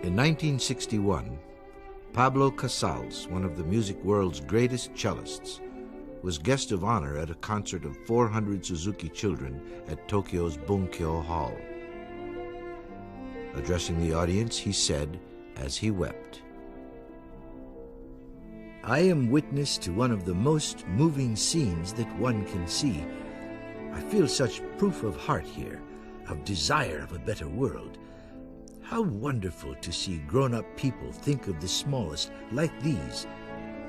In 1961, Pablo Casals, one of the music world's greatest cellists, was guest of honor at a concert of 400 Suzuki children at Tokyo's Bunkyo Hall. Addressing the audience, he said, as he wept, "I am witness to one of the most moving scenes that one can see. I feel such proof of heart here, of desire of a better world. How wonderful to see grown-up people think of the smallest like these,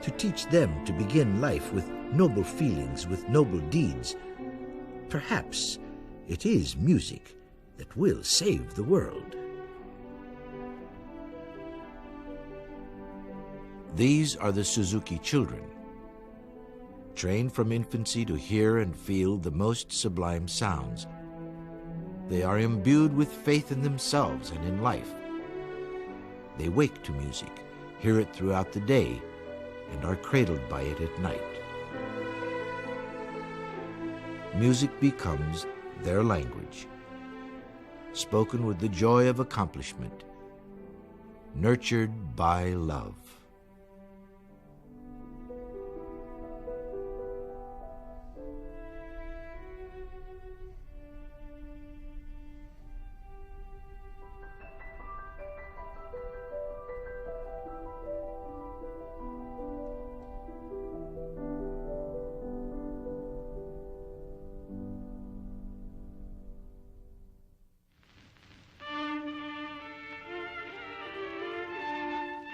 to teach them to begin life with noble feelings, with noble deeds. Perhaps it is music that will save the world." These are the Suzuki children, trained from infancy to hear and feel the most sublime sounds. They are imbued with faith in themselves and in life. They wake to music, hear it throughout the day, and are cradled by it at night. Music becomes their language, spoken with the joy of accomplishment, nurtured by love.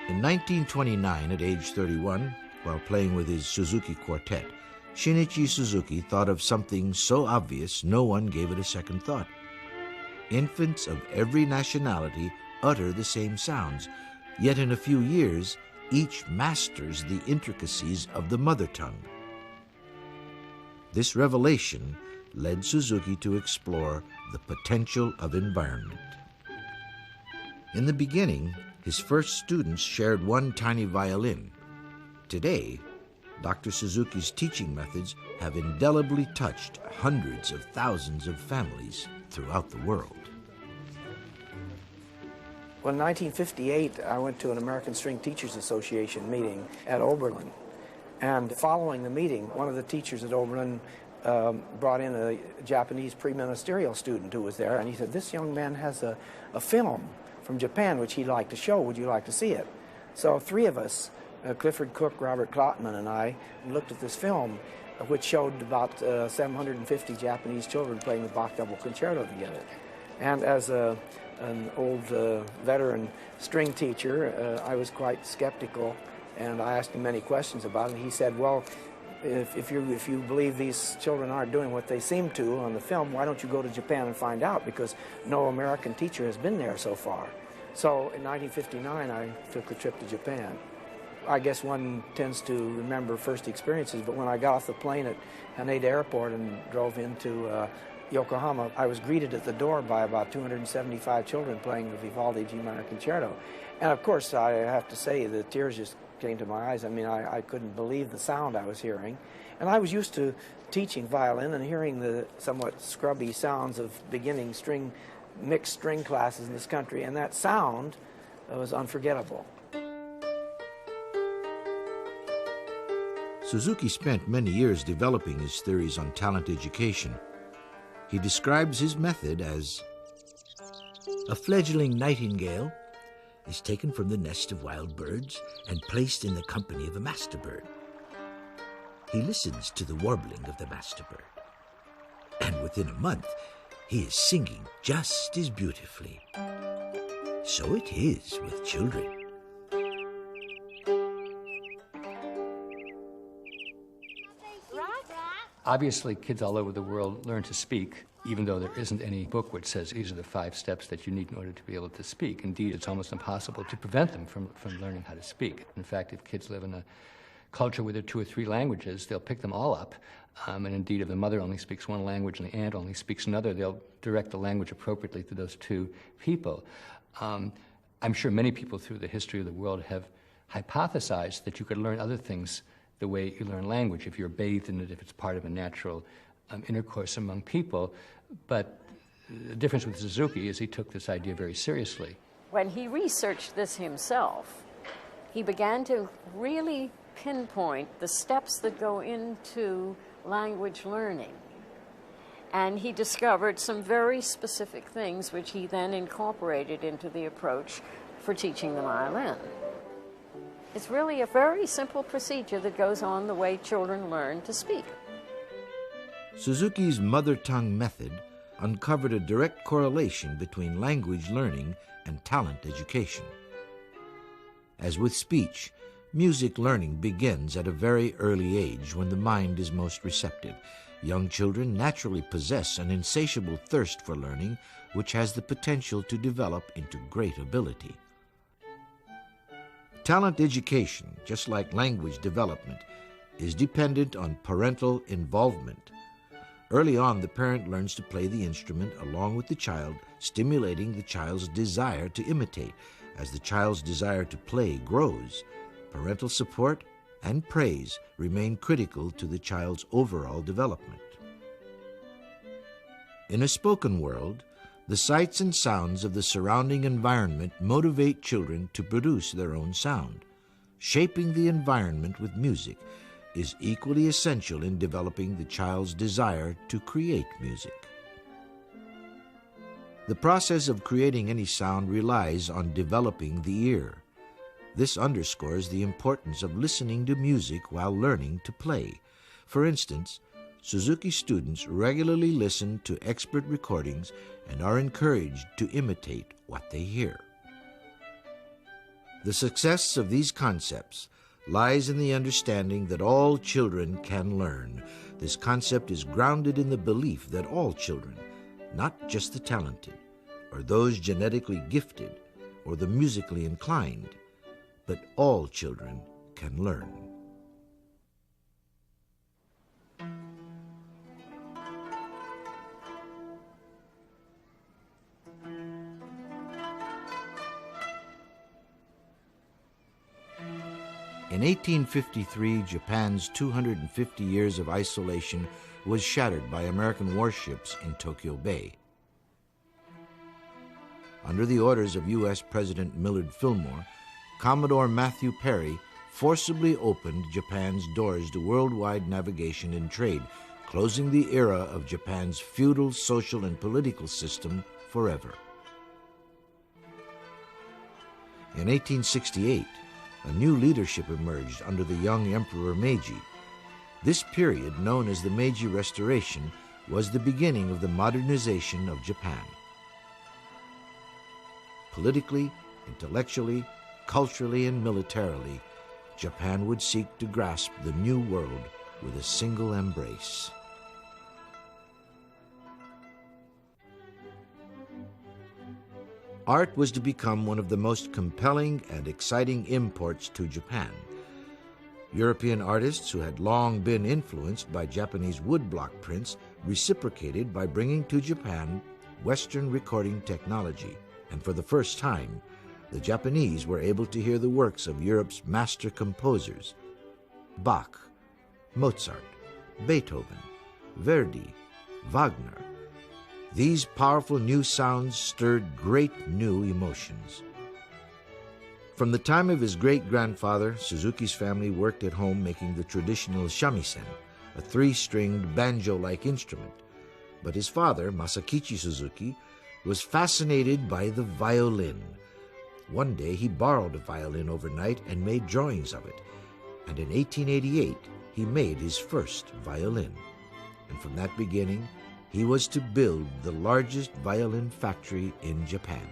In 1929, at age 31, while playing with his Suzuki Quartet, Shinichi Suzuki thought of something so obvious no one gave it a second thought. Infants of every nationality utter the same sounds, yet in a few years, each masters the intricacies of the mother tongue. This revelation led Suzuki to explore the potential of environment. In the beginning, his first students shared one tiny violin. Today, Dr. Suzuki's teaching methods have indelibly touched hundreds of thousands of families throughout the world. Well, in 1958, I went to an American String Teachers Association meeting at Oberlin. And following the meeting, one of the teachers at Oberlin brought in a Japanese pre-ministerial student who was there, and he said, "This young man has a film from Japan which he'd like to show. Would you like to see it?" So three of us, Clifford Cook, Robert Klotman, and I, looked at this film, which showed about 750 Japanese children playing the Bach Double Concerto together. And as an old veteran string teacher, I was quite skeptical, and I asked him many questions about it. And he said, "Well, if you believe these children aren't doing what they seem to on the film, why don't you go to Japan and find out, because no American teacher has been there so far." So in 1959, I took a trip to Japan. I guess one tends to remember first experiences, but when I got off the plane at Haneda Airport and drove into Yokohama, I was greeted at the door by about 275 children playing the Vivaldi G minor concerto. And of course, I have to say, the tears just came to my eyes. I mean, I couldn't believe the sound I was hearing. And I was used to teaching violin and hearing the somewhat scrubby sounds of beginning mixed string classes in this country, and that sound was unforgettable. Suzuki spent many years developing his theories on talent education. He describes his method as a fledgling nightingale is taken from the nest of wild birds and placed in the company of a master bird. He listens to the warbling of the master bird, and within a month, he is singing just as beautifully. So it is with children. Obviously, kids all over the world learn to speak, even though there isn't any book which says these are the 5 steps that you need in order to be able to speak. Indeed, it's almost impossible to prevent them from learning how to speak. In fact, if kids live in a culture where there are 2 or 3 languages, they'll pick them all up. And indeed, if the mother only speaks one language and the aunt only speaks another, they'll direct the language appropriately to those 2 people. I'm sure many people through the history of the world have hypothesized that you could learn other things the way you learn language, if you're bathed in it, if it's part of a natural intercourse among people. But the difference with Suzuki is he took this idea very seriously. When he researched this himself, he began to really pinpoint the steps that go into language learning. And he discovered some very specific things which he then incorporated into the approach for teaching the violin. It's really a very simple procedure that goes on the way children learn to speak. Suzuki's mother tongue method uncovered a direct correlation between language learning and talent education. As with speech, music learning begins at a very early age when the mind is most receptive. Young children naturally possess an insatiable thirst for learning, which has the potential to develop into great ability. Talent education, just like language development, is dependent on parental involvement. Early on, the parent learns to play the instrument along with the child, stimulating the child's desire to imitate. As the child's desire to play grows, parental support and praise remain critical to the child's overall development. In a spoken world, the sights and sounds of the surrounding environment motivate children to produce their own sound. Shaping the environment with music is equally essential in developing the child's desire to create music. The process of creating any sound relies on developing the ear. This underscores the importance of listening to music while learning to play. For instance, Suzuki students regularly listen to expert recordings and are encouraged to imitate what they hear. The success of these concepts lies in the understanding that all children can learn. This concept is grounded in the belief that all children, not just the talented, or those genetically gifted, or the musically inclined, but all children can learn. In 1853, Japan's 250 years of isolation was shattered by American warships in Tokyo Bay. Under the orders of U.S. President Millard Fillmore, Commodore Matthew Perry forcibly opened Japan's doors to worldwide navigation and trade, closing the era of Japan's feudal social and political system forever. In 1868, a new leadership emerged under the young Emperor Meiji. This period, known as the Meiji Restoration, was the beginning of the modernization of Japan. Politically, intellectually, culturally, and militarily, Japan would seek to grasp the new world with a single embrace. Art was to become one of the most compelling and exciting imports to Japan. European artists who had long been influenced by Japanese woodblock prints reciprocated by bringing to Japan Western recording technology, and for the first time, the Japanese were able to hear the works of Europe's master composers: Bach, Mozart, Beethoven, Verdi, Wagner. These powerful new sounds stirred great new emotions. From the time of his great-grandfather, Suzuki's family worked at home making the traditional shamisen, a three-stringed banjo-like instrument. But his father, Shinichi Suzuki, was fascinated by the violin. One day he borrowed a violin overnight and made drawings of it. And in 1888, he made his first violin. And from that beginning, he was to build the largest violin factory in Japan.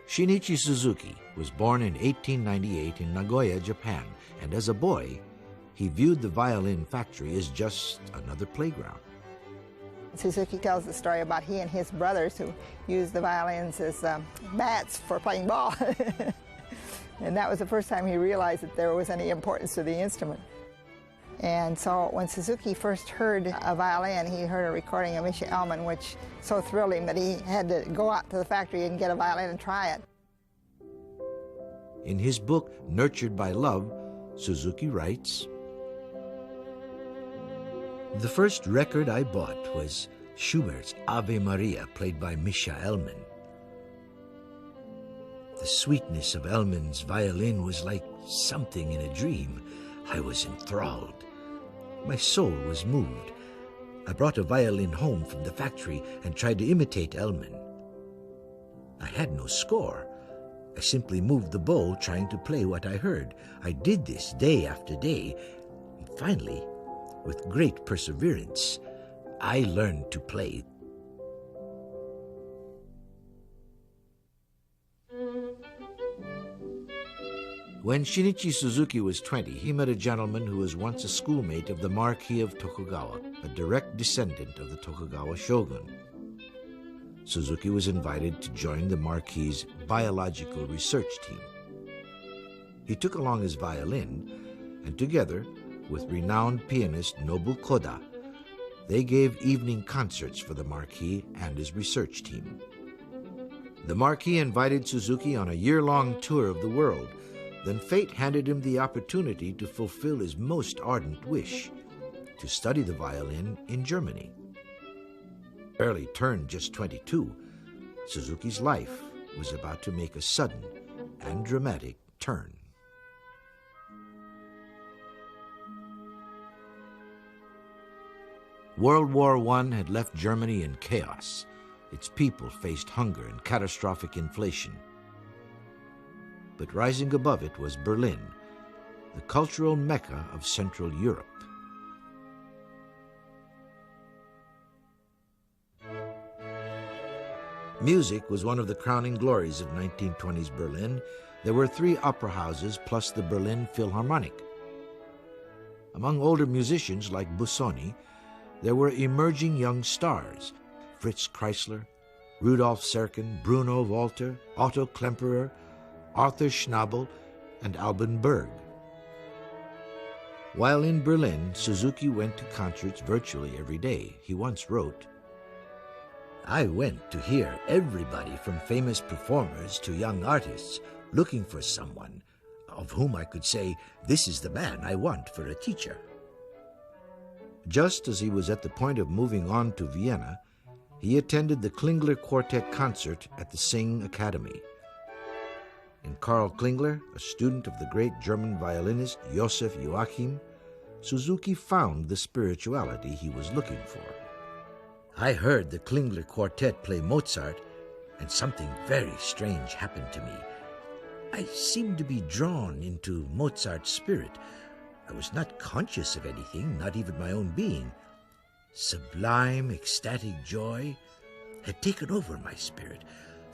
Shinichi Suzuki was born in 1898 in Nagoya, Japan, and as a boy, he viewed the violin factory as just another playground. Suzuki tells the story about he and his brothers who used the violins as bats for playing ball. And that was the first time he realized that there was any importance to the instrument. And so when Suzuki first heard a violin, he heard a recording of Misha Elman, which so thrilled him that he had to go out to the factory and get a violin and try it. In his book, Nurtured by Love, Suzuki writes, "The first record I bought was Schubert's Ave Maria, played by Misha Elman. The sweetness of Elman's violin was like something in a dream. I was enthralled. My soul was moved. I brought a violin home from the factory and tried to imitate Elman. I had no score. I simply moved the bow, trying to play what I heard. I did this day after day, and finally, with great perseverance, I learned to play. When Shinichi Suzuki was 20, he met a gentleman who was once a schoolmate of the Marquis of Tokugawa, a direct descendant of the Tokugawa shogun. Suzuki was invited to join the Marquis's biological research team. He took along his violin, and together with renowned pianist Nobu Koda, they gave evening concerts for the Marquis and his research team. The Marquis invited Suzuki on a year-long tour of the world. Then fate handed him the opportunity to fulfill his most ardent wish, to study the violin in Germany. Barely turned just 22, Suzuki's life was about to make a sudden and dramatic turn. World War I had left Germany in chaos. Its people faced hunger and catastrophic inflation. But rising above it was Berlin, the cultural mecca of Central Europe. Music was one of the crowning glories of 1920s Berlin. There were 3 opera houses plus the Berlin Philharmonic. Among older musicians like Busoni, there were emerging young stars: Fritz Kreisler, Rudolf Serkin, Bruno Walter, Otto Klemperer, Arthur Schnabel, and Alban Berg. While in Berlin, Suzuki went to concerts virtually every day. He once wrote, "I went to hear everybody from famous performers to young artists, looking for someone of whom I could say, 'This is the man I want for a teacher.'" Just as he was at the point of moving on to Vienna, he attended the Klingler Quartet concert at the Sing Academy. In Karl Klingler, a student of the great German violinist Joseph Joachim, Suzuki found the spirituality he was looking for. "I heard the Klingler Quartet play Mozart, and something very strange happened to me. I seemed to be drawn into Mozart's spirit. I was not conscious of anything, not even my own being. Sublime, ecstatic joy had taken over my spirit.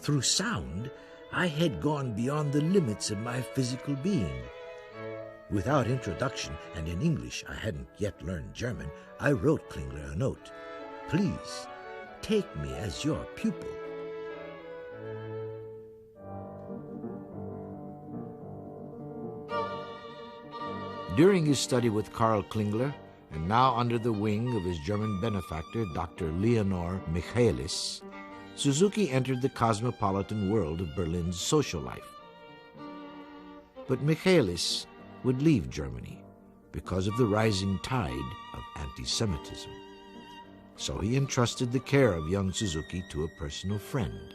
Through sound, I had gone beyond the limits of my physical being." Without introduction, and in English, I hadn't yet learned German, I wrote Klingler a note. "Please, take me as your pupil." During his study with Karl Klingler, and now under the wing of his German benefactor, Dr. Leonor Michaelis, Suzuki entered the cosmopolitan world of Berlin's social life. But Michaelis would leave Germany because of the rising tide of anti-Semitism. So he entrusted the care of young Suzuki to a personal friend,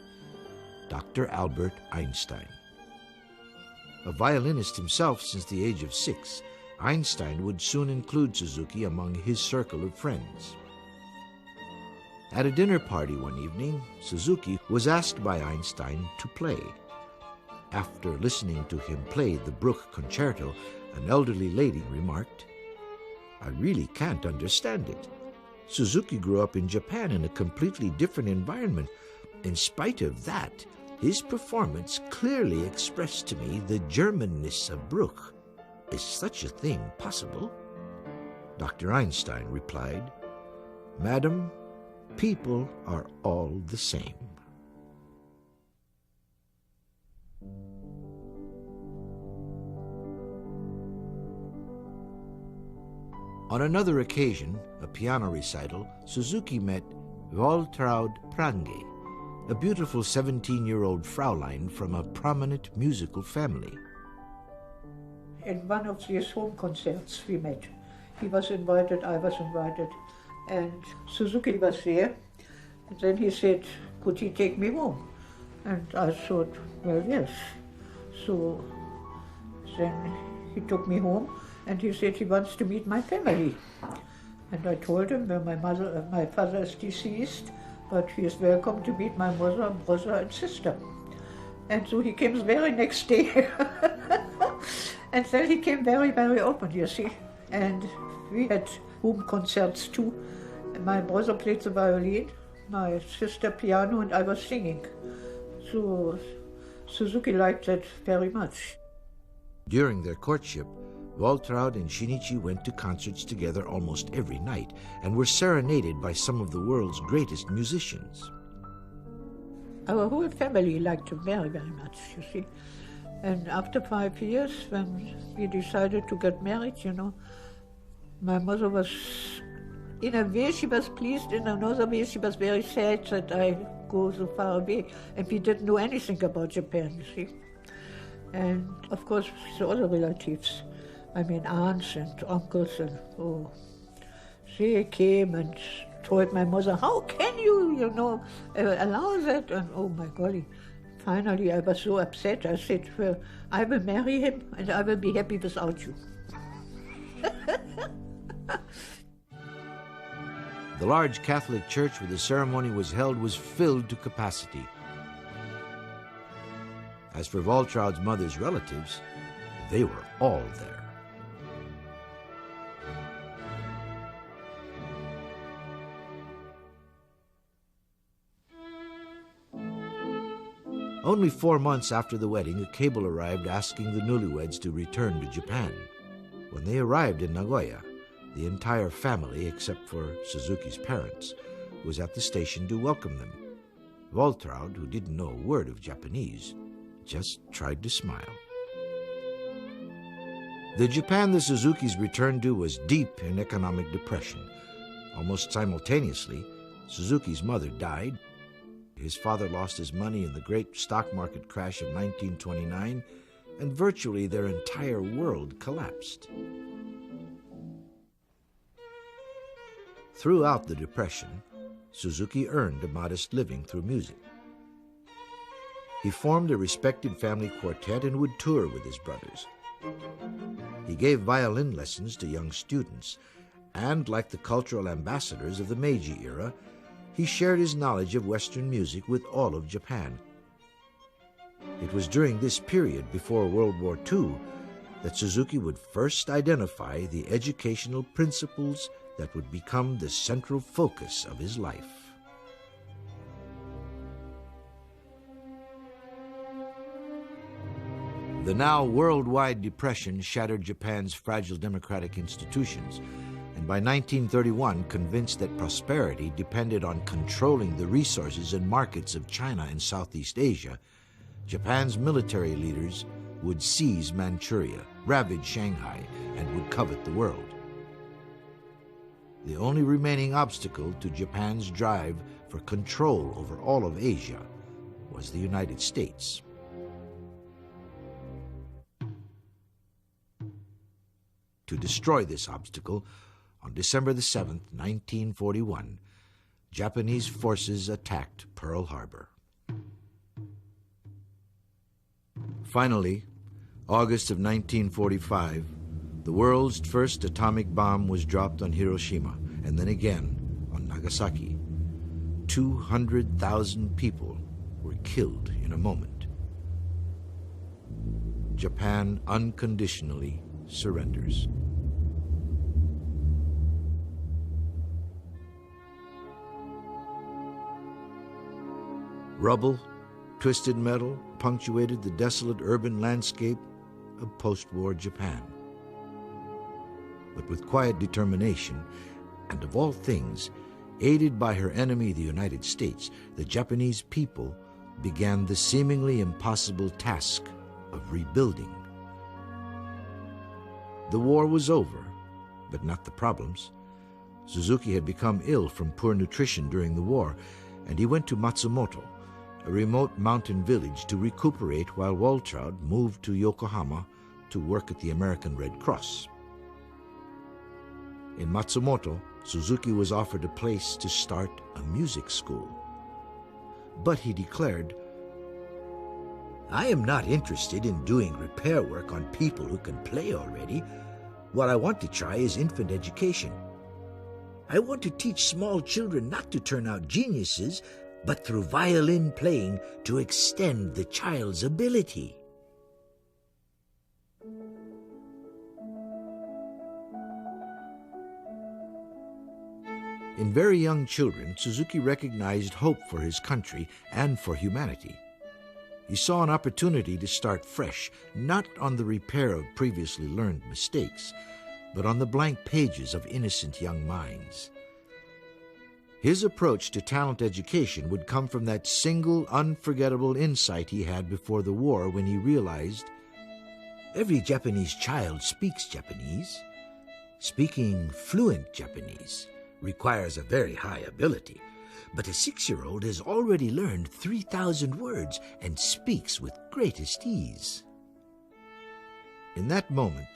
Dr. Albert Einstein. A violinist himself since the age of 6, Einstein would soon include Suzuki among his circle of friends. At a dinner party one evening, Suzuki was asked by Einstein to play. After listening to him play the Bruch Concerto, an elderly lady remarked, "I really can't understand it. Suzuki grew up in Japan in a completely different environment. In spite of that, his performance clearly expressed to me the Germanness of Bruch. Is such a thing possible?" Dr. Einstein replied, "Madam, people are all the same." On another occasion, a piano recital, Suzuki met Waltraud Prange, a beautiful 17-year-old Fraulein from a prominent musical family. In one of these home concerts we met. He was invited, I was invited, and Suzuki was there. And then he said, "Could he take me home?" And I thought, well, yes. So then he took me home and he said he wants to meet my family. And I told him, well, my father is deceased, but he is welcome to meet my mother, brother, and sister. And so he came the very next day. And then he came very, very open, you see. And we had home concerts too. My brother played the violin, my sister piano, and I was singing. So Suzuki liked that very much. During their courtship, Waltraud and Shinichi went to concerts together almost every night and were serenaded by some of the world's greatest musicians. Our whole family liked him very, very much, you see. And after 5 years, when we decided to get married, you know, my mother was, in a way she was pleased, in another way she was very sad that I go so far away. And we didn't know anything about Japan, you see. And of course, the other relatives, I mean aunts and uncles, and they came and told my mother, how can you, allow that? And oh my golly, finally I was so upset. I said, well, I will marry him and I will be happy without you. The large Catholic church where the ceremony was held was filled to capacity. As for Waltraud's mother's relatives, they were all there. Only 4 months after the wedding, a cable arrived asking the newlyweds to return to Japan. When they arrived in Nagoya, the entire family, except for Suzuki's parents, was at the station to welcome them. Waltraud, who didn't know a word of Japanese, just tried to smile. The Japan the Suzukis returned to was deep in economic depression. Almost simultaneously, Suzuki's mother died. His father lost his money in the great stock market crash of 1929, and virtually their entire world collapsed. Throughout the Depression, Suzuki earned a modest living through music. He formed a respected family quartet and would tour with his brothers. He gave violin lessons to young students, and like the cultural ambassadors of the Meiji era, he shared his knowledge of Western music with all of Japan. It was during this period before World War II that Suzuki would first identify the educational principles that would become the central focus of his life. The now worldwide depression shattered Japan's fragile democratic institutions, and by 1931 convinced that prosperity depended on controlling the resources and markets of China and Southeast Asia, Japan's military leaders would seize Manchuria, ravage Shanghai, and would covet the world. The only remaining obstacle to Japan's drive for control over all of Asia was the United States. To destroy this obstacle, on December the 7th, 1941, Japanese forces attacked Pearl Harbor. Finally, August of 1945, the world's first atomic bomb was dropped on Hiroshima, and then again on Nagasaki. 200,000 people were killed in a moment. Japan unconditionally surrenders. Rubble, twisted metal punctuated the desolate urban landscape of post-war Japan. But with quiet determination, and of all things, aided by her enemy, the United States, the Japanese people began the seemingly impossible task of rebuilding. The war was over, but not the problems. Suzuki had become ill from poor nutrition during the war, and he went to Matsumoto, a remote mountain village, to recuperate while Waltraud moved to Yokohama to work at the American Red Cross. In Matsumoto, Suzuki was offered a place to start a music school. But he declared, I am not interested in doing repair work on people who can play already. What I want to try is infant education. I want to teach small children not to turn out geniuses, but through violin playing to extend the child's ability. In very young children, Suzuki recognized hope for his country and for humanity. He saw an opportunity to start fresh, not on the repair of previously learned mistakes, but on the blank pages of innocent young minds. His approach to talent education would come from that single, unforgettable insight he had before the war when he realized every Japanese child speaks Japanese. Speaking fluent Japanese requires a very high ability, but a 6-year-old has already learned 3,000 words and speaks with greatest ease. In that moment,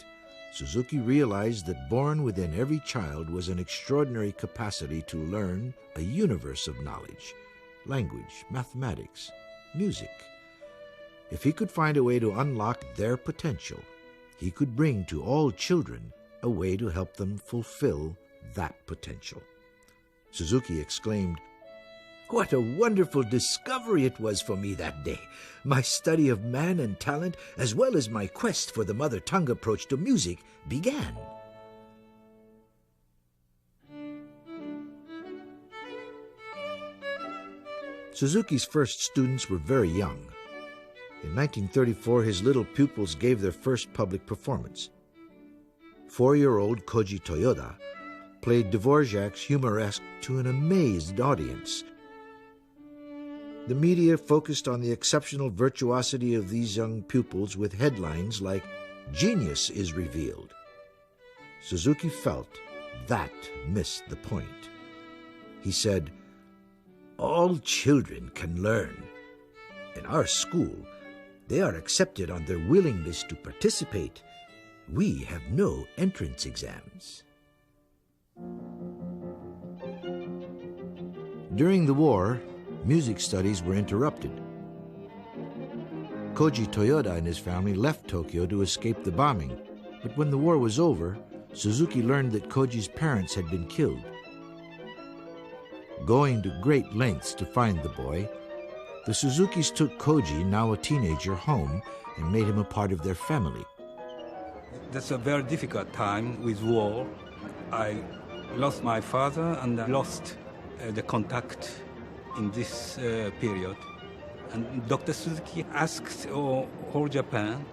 Suzuki realized that born within every child was an extraordinary capacity to learn a universe of knowledge, language, mathematics, music. If he could find a way to unlock their potential, he could bring to all children a way to help them fulfill that potential. Suzuki exclaimed, "What a wonderful discovery it was for me that day! My study of man and talent, as well as my quest for the mother tongue approach to music, began." Suzuki's first students were very young. In 1934, his little pupils gave their first public performance. 4-year-old Koji Toyoda played Dvorak's Humoresque to an amazed audience. The media focused on the exceptional virtuosity of these young pupils with headlines like, "Genius is revealed." Suzuki felt that missed the point. He said, "All children can learn. In our school, they are accepted on their willingness to participate. We have no entrance exams." During the war, music studies were interrupted. Koji Toyoda and his family left Tokyo to escape the bombing, but when the war was over, Suzuki learned that Koji's parents had been killed. Going to great lengths to find the boy, the Suzukis took Koji, now a teenager, home and made him a part of their family. That's a very difficult time with war. I lost my father and I lost the contact in this period. And Dr. Suzuki asked whole Japan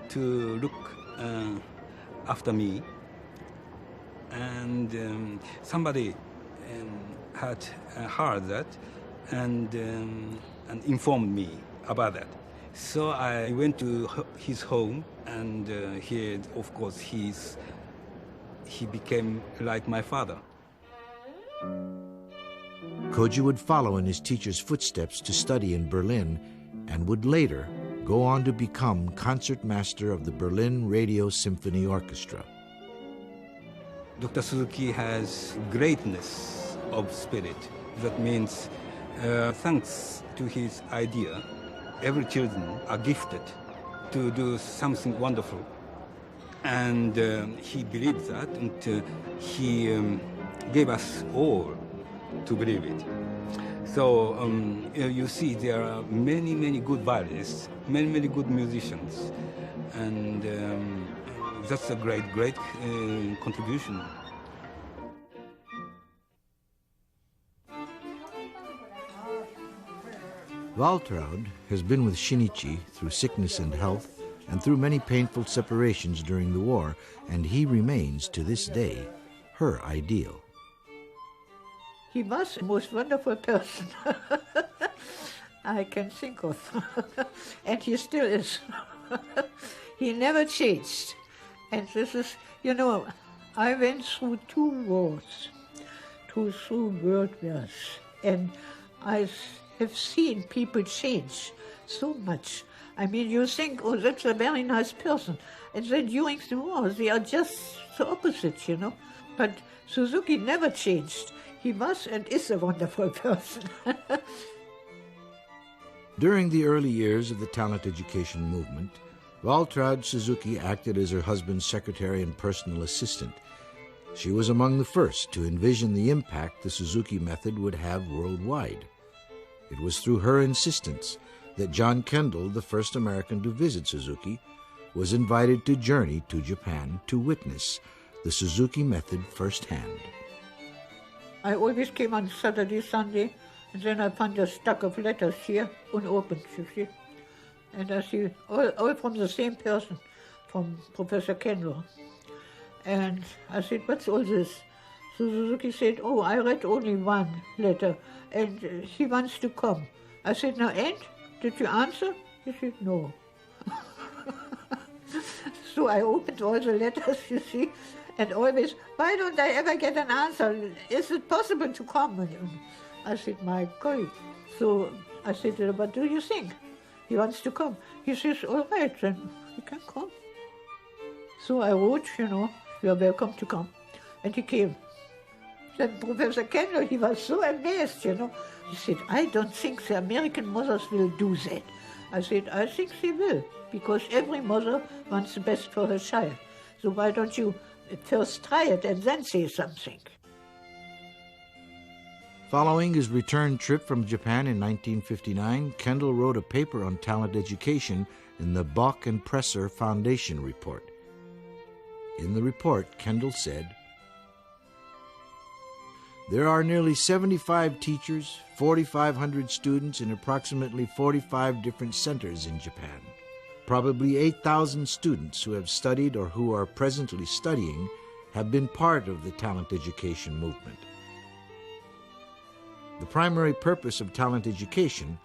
to look after me. And somebody had heard that and informed me about that. So I went to his home, and here, of course, he became like my father. Koji would follow in his teacher's footsteps to study in Berlin and would later go on to become concertmaster of the Berlin Radio Symphony Orchestra. Dr. Suzuki has greatness of spirit. That means, thanks to his idea, every children are gifted to do something wonderful. And he believed that, and he gave us all to believe it. So you see, there are many, many good violinists, many, many good musicians, and that's a great, great contribution. Waltraud has been with Shinichi through sickness and health and through many painful separations during the war, and he remains to this day her ideal. He was the most wonderful person I can think of. And he still is. He never changed. And this is, you know, I went through 2 wars, through world wars, and I have seen people change so much. I mean, you think, oh, that's a very nice person. And then during the war, they are just the opposite, you know. But Suzuki never changed. He was and is a wonderful person. During the early years of the talent education movement, Waltraud Suzuki acted as her husband's secretary and personal assistant. She was among the first to envision the impact the Suzuki method would have worldwide. It was through her insistence that John Kendall, the first American to visit Suzuki, was invited to journey to Japan to witness the Suzuki method firsthand. I always came on Saturday, Sunday, and then I found a stack of letters here, unopened, you see. And I see all from the same person, from Professor Kendall. And I said, what's all this? So Suzuki said, oh, I read only one letter, and he wants to come. I said, now, and? Did you answer? He said, no. So I opened all the letters, you see, and always, why don't I ever get an answer? Is it possible to come? And I said, my God. So I said, what do you think? He wants to come. He says, all right, then he can come. So I wrote, you are welcome to come. And he came. Then Professor Kendall, he was so amazed, He said, I don't think the American mothers will do that. I said, I think they will, because every mother wants the best for her child. So why don't you first try it and then say something? Following his return trip from Japan in 1959, Kendall wrote a paper on talent education in the Bach and Presser Foundation report. In the report, Kendall said, there are nearly 75 teachers, 4,500 students in approximately 45 different centers in Japan. Probably 8,000 students who have studied or who are presently studying have been part of the talent education movement. The primary purpose of talent education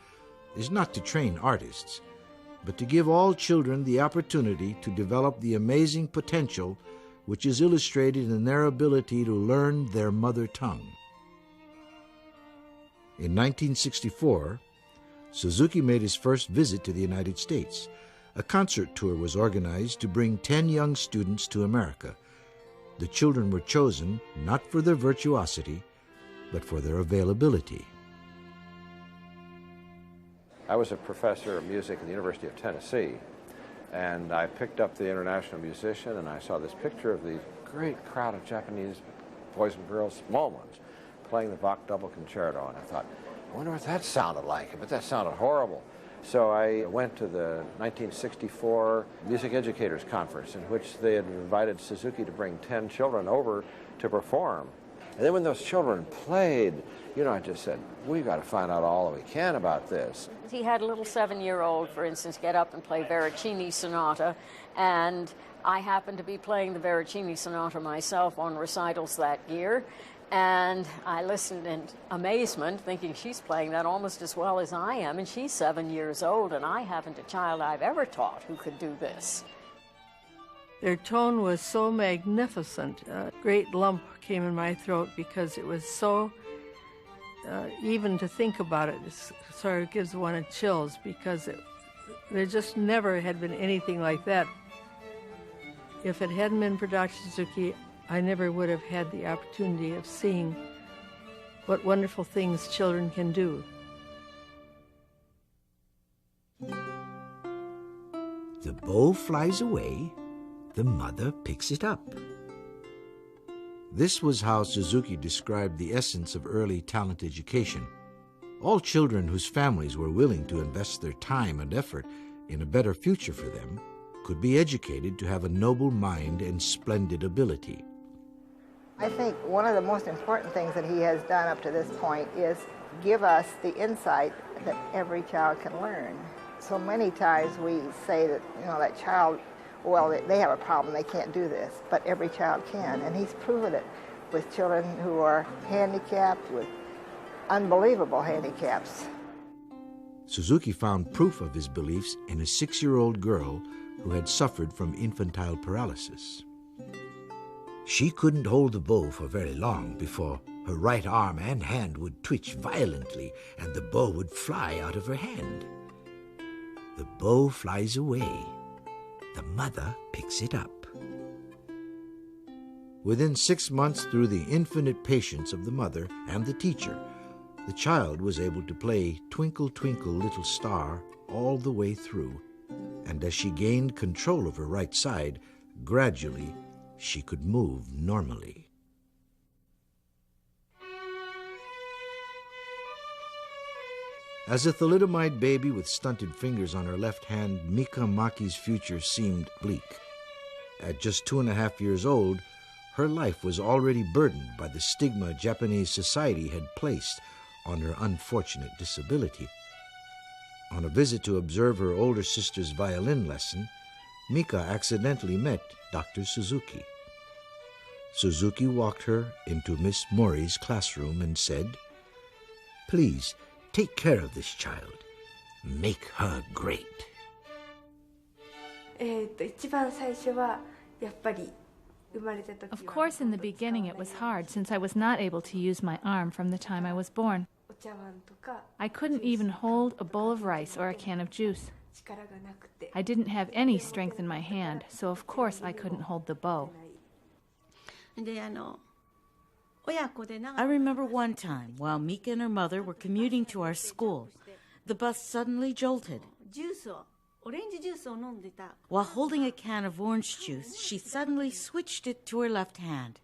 is not to train artists, but to give all children the opportunity to develop the amazing potential which is illustrated in their ability to learn their mother tongue. In 1964, Suzuki made his first visit to the United States. A concert tour was organized to bring 10 young students to America. The children were chosen not for their virtuosity, but for their availability. I was a professor of music at the University of Tennessee, and I picked up the international musician, and I saw this picture of the great crowd of Japanese boys and girls, small ones, playing the Bach double concerto, and I thought, I wonder what that sounded like, but that sounded horrible. So I went to the 1964 Music Educators Conference, in which they had invited Suzuki to bring 10 children over to perform. And then when those children played, I just said, we've got to find out all that we can about this. He had a little 7-year-old, for instance, get up and play Veracini Sonata, and I happened to be playing the Veracini Sonata myself on recitals that year, and I listened in amazement, thinking she's playing that almost as well as I am, and she's 7 years old, and I haven't a child I've ever taught who could do this. Their tone was so magnificent. A great lump came in my throat because it was so, even to think about it, it sort of gives one a chills, because there just never had been anything like that. If it hadn't been for Dr. Suzuki, I never would have had the opportunity of seeing what wonderful things children can do. The bow flies away, the mother picks it up. This was how Suzuki described the essence of early talent education. All children whose families were willing to invest their time and effort in a better future for them could be educated to have a noble mind and splendid ability. I think one of the most important things that he has done up to this point is give us the insight that every child can learn. So many times we say that, that child, well, they have a problem, they can't do this, but every child can, and he's proven it with children who are handicapped, with unbelievable handicaps. Suzuki found proof of his beliefs in a 6-year-old girl who had suffered from infantile paralysis. She couldn't hold the bow for very long before her right arm and hand would twitch violently and the bow would fly out of her hand. The bow flies away. The mother picks it up. Within 6 months, through the infinite patience of the mother and the teacher, The child was able to play Twinkle, Twinkle, Little Star all the way through, and as she gained control of her right side, gradually she could move normally. As a thalidomide baby with stunted fingers on her left hand, Mika Maki's future seemed bleak. At just 2.5 years old, her life was already burdened by the stigma Japanese society had placed on her unfortunate disability. On a visit to observe her older sister's violin lesson, Mika accidentally met Dr. Suzuki. Suzuki walked her into Miss Mori's classroom and said, "Please, take care of this child. Make her great." Of course, in the beginning it was hard since I was not able to use my arm from the time I was born. I couldn't even hold a bowl of rice or a can of juice. I didn't have any strength in my hand, so of course I couldn't hold the bow. I remember one time while Mika and her mother were commuting to our school, the bus suddenly jolted. While holding a can of orange juice, she suddenly switched it to her left hand.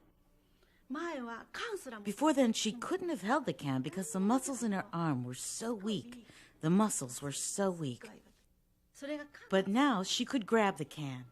Before then, she couldn't have held the can because the muscles in her arm were so weak. The muscles were so weak. But now she could grab the can.